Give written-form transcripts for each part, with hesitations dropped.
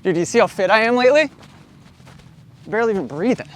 Dude, do you see how fit I am lately? Barely even breathing.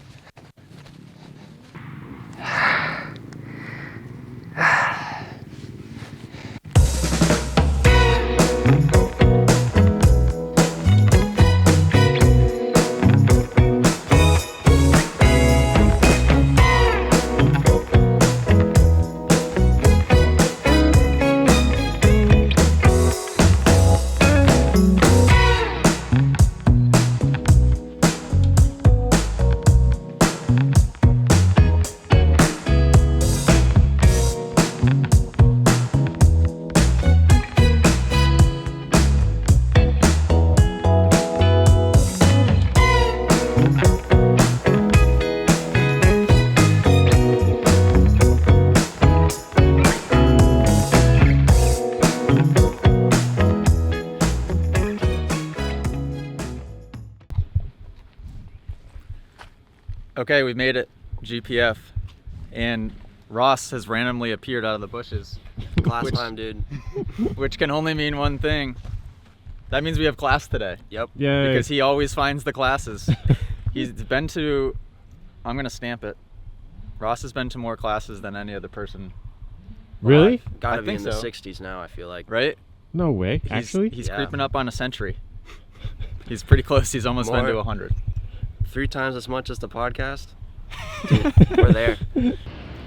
Okay, we've made it, GPF, and Ross has randomly appeared out of the bushes. Class time, dude. Which can only mean one thing. That means we have class today. Yep. Yay. Because he always finds the classes. He's been to, I'm gonna stamp it. Ross has been to more classes than any other person. Really? Gotta I be in think the so. 60s now, I feel like. Right? No way. Actually? He's Yeah. creeping up on a century. He's pretty close. He's almost been More. to 100. 3 times as much as the podcast. Dude, we're there.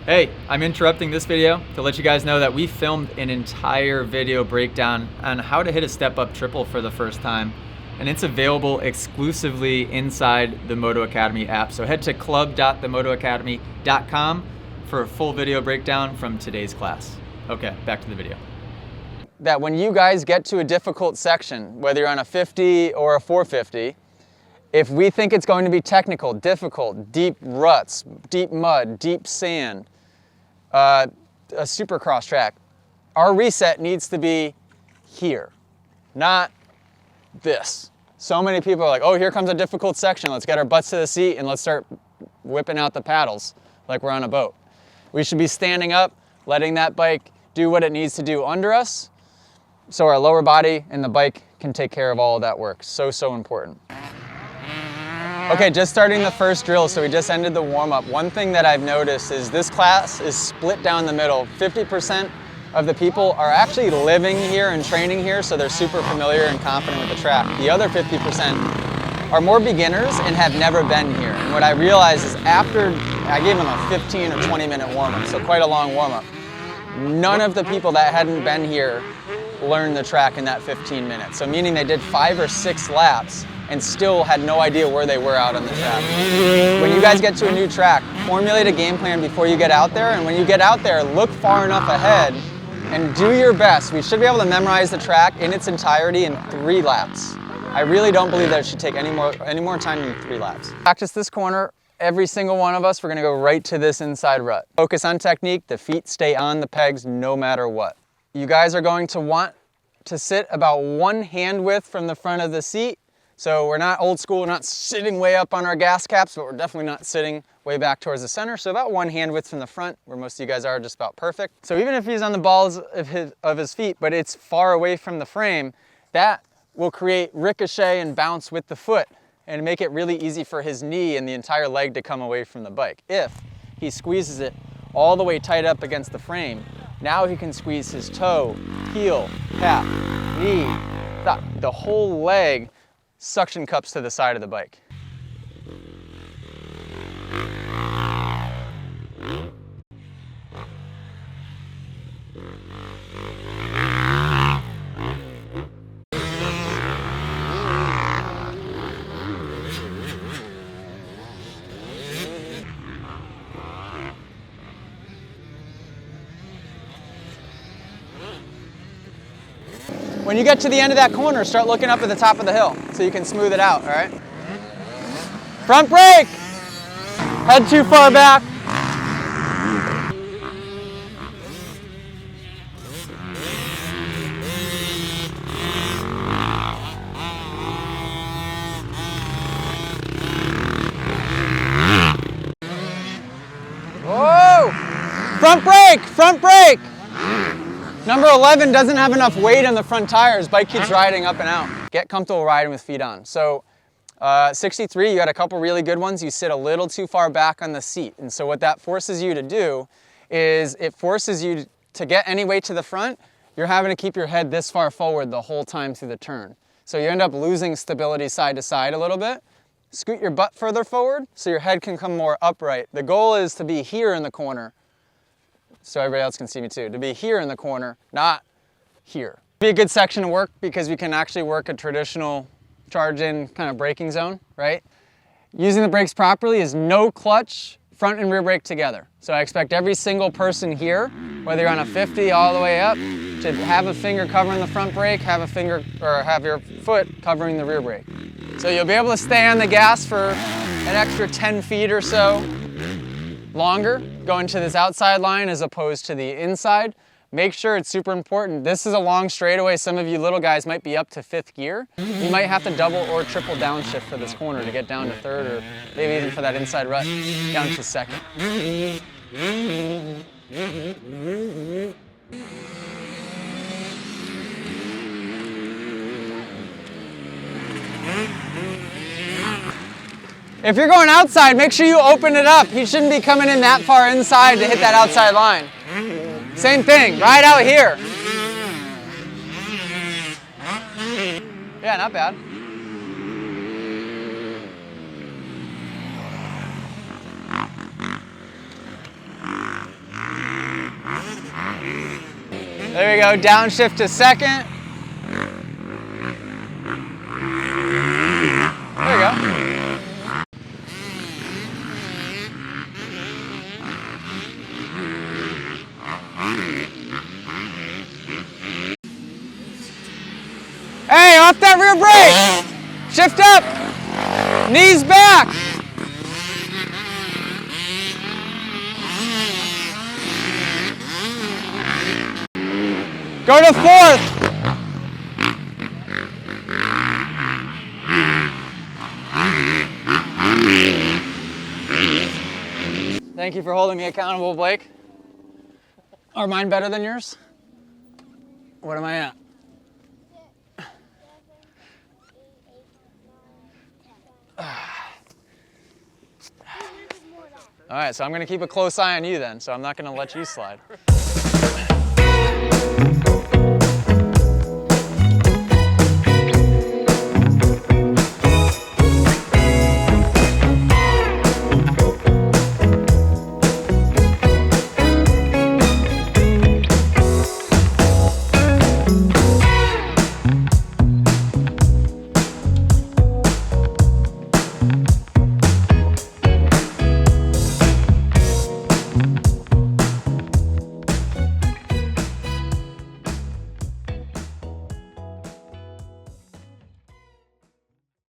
Hey, I'm interrupting this video to let you guys know that we filmed an entire video breakdown on how to hit a step-up triple for the first time, and it's available exclusively inside the Moto Academy app. So head to club.themotoacademy.com for a full video breakdown from today's class. Okay, back to the video. That when you guys get to a difficult section, whether you're on a 50 or a 450, if we think it's going to be technical, difficult, deep ruts, deep mud, deep sand, a supercross track, our reset needs to be here, not this. So many people are like, oh, here comes a difficult section. Let's get our butts to the seat and let's start whipping out the paddles like we're on a boat. We should be standing up, letting that bike do what it needs to do under us, so our lower body and the bike can take care of all of that work. So, so important. Okay, just starting the first drill, so we just ended the warm-up. One thing that I've noticed is this class is split down the middle. 50% of the people are actually living here and training here, so they're super familiar and confident with the track. The other 50% are more beginners and have never been here. And what I realized is after I gave them a 15 or 20-minute warm-up, so quite a long warm-up, none of the people that hadn't been here learned the track in that 15 minutes. So meaning they did 5 or 6 laps and still had no idea where they were out on the track. When you guys get to a new track, formulate a game plan before you get out there, and when you get out there, look far enough ahead and do your best. We should be able to memorize the track in its entirety in 3 laps. I really don't believe that it should take any more time than 3 laps. Practice this corner. Every single one of us, we're gonna go right to this inside rut. Focus on technique, the feet stay on the pegs no matter what. You guys are going to want to sit about 1 hand width from the front of the seat. So we're not old school, we're not sitting way up on our gas caps, but we're definitely not sitting way back towards the center. So about 1 hand width from the front, where most of you guys are, just about perfect. So even if he's on the balls of his feet, but it's far away from the frame, that will create ricochet and bounce with the foot and make it really easy for his knee and the entire leg to come away from the bike. If he squeezes it all the way tight up against the frame, now he can squeeze his toe, heel, calf, knee, thigh, the whole leg suction cups to the side of the bike. When you get to the end of that corner, start looking up at the top of the hill so you can smooth it out, all right? Front brake! Head too far back. Whoa! Front brake! Front brake! Number 11 doesn't have enough weight on the front tires. Bike keeps riding up and out. get comfortable riding with feet on. So 63, you got a couple really good ones. You sit a little too far back on the seat. And so what that forces you to do is it forces you to get any weight to the front. You're having to keep your head this far forward the whole time through the turn. So you end up losing stability side to side a little bit. Scoot your butt further forward so your head can come more upright. The goal is to be here in the corner, so everybody else can see me too. To be here in the corner, not here. Be a good section to work because we can actually work a traditional charge-in kind of braking zone, right? Using the brakes properly is no clutch, front and rear brake together. So I expect every single person here, whether you're on a 50 all the way up, to have a finger covering the front brake, have a finger or have your foot covering the rear brake. So you'll be able to stay on the gas for an extra 10 feet or so longer, going to this outside line as opposed to the inside. Make sure it's super important. This is a long straightaway. Some of you little guys might be up to 5th gear. You might have to double or triple downshift for this corner to get down to 3rd, or maybe even for that inside rut down to 2nd. If you're going outside, make sure you open it up. You shouldn't be coming in that far inside to hit that outside line. Same thing, right out here. Yeah, not bad. There we go, downshift to 2nd. There we go. Hey, off that rear brake! Shift up! Knees back! Go to 4th! Thank you for holding me accountable, Blake. Are mine better than yours? What am I at? All right, so I'm going to keep a close eye on you then, so I'm not going to let you slide.